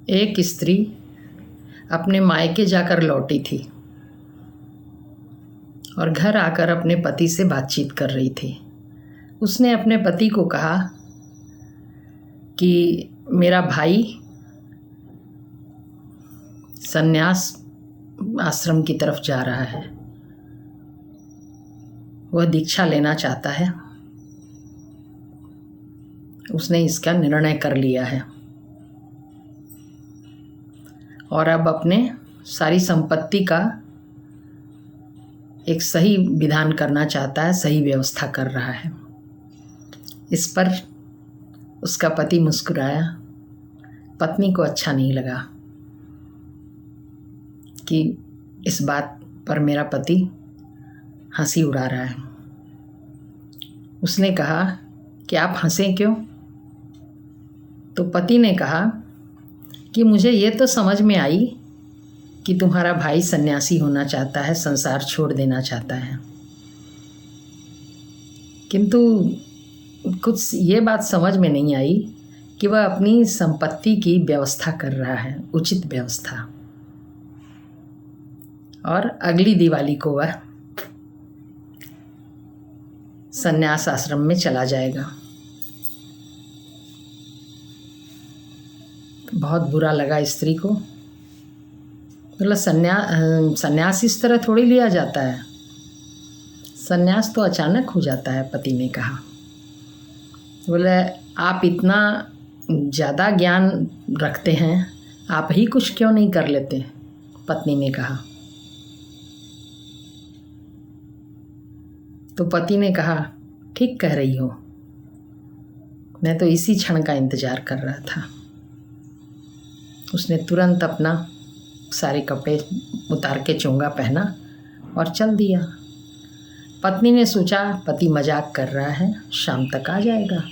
एक स्त्री अपने मायके जाकर लौटी थी और घर आकर अपने पति से बातचीत कर रही थी। उसने अपने पति को कहा कि मेरा भाई संन्यास आश्रम की तरफ जा रहा है, वह दीक्षा लेना चाहता है, उसने इसका निर्णय कर लिया है और अब अपने सारी संपत्ति का एक सही विधान करना चाहता है, सही व्यवस्था कर रहा है। इस पर उसका पति मुस्कुराया। पत्नी को अच्छा नहीं लगा कि इस बात पर मेरा पति हंसी उड़ा रहा है। उसने कहा कि आप हंसें क्यों? तो पति ने कहा कि मुझे ये तो समझ में आई कि तुम्हारा भाई सन्यासी होना चाहता है, संसार छोड़ देना चाहता है, किंतु कुछ ये बात समझ में नहीं आई कि वह अपनी संपत्ति की व्यवस्था कर रहा है, उचित व्यवस्था, और अगली दिवाली को वह संन्यास आश्रम में चला जाएगा। बहुत बुरा लगा स्त्री को। बोला संन्यास इस तरह थोड़ी लिया जाता है, संन्यास तो अचानक हो जाता है। पति ने कहा, बोले आप इतना ज़्यादा ज्ञान रखते हैं, आप ही कुछ क्यों नहीं कर लेते? पत्नी ने कहा। तो पति ने कहा, ठीक कह रही हो, मैं तो इसी क्षण का इंतज़ार कर रहा था। उसने तुरंत अपना सारे कपड़े उतार के चोंगा पहना और चल दिया। पत्नी ने सोचा पति मजाक कर रहा है, शाम तक आ जाएगा,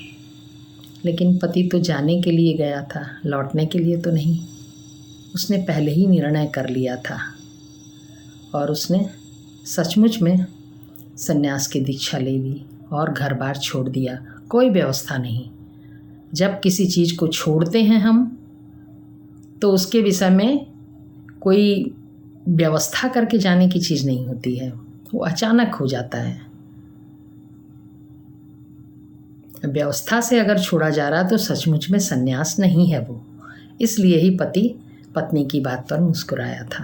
लेकिन पति तो जाने के लिए गया था, लौटने के लिए तो नहीं। उसने पहले ही निर्णय कर लिया था और उसने सचमुच में संन्यास की दीक्षा ले ली और घर बार छोड़ दिया, कोई व्यवस्था नहीं। जब किसी चीज़ को छोड़ते हैं हम तो उसके विषय में कोई व्यवस्था करके जाने की चीज़ नहीं होती है, वो अचानक हो जाता है। व्यवस्था से अगर छोड़ा जा रहा तो सचमुच में संन्यास नहीं है वो। इसलिए ही पति पत्नी की बात पर मुस्कुराया था।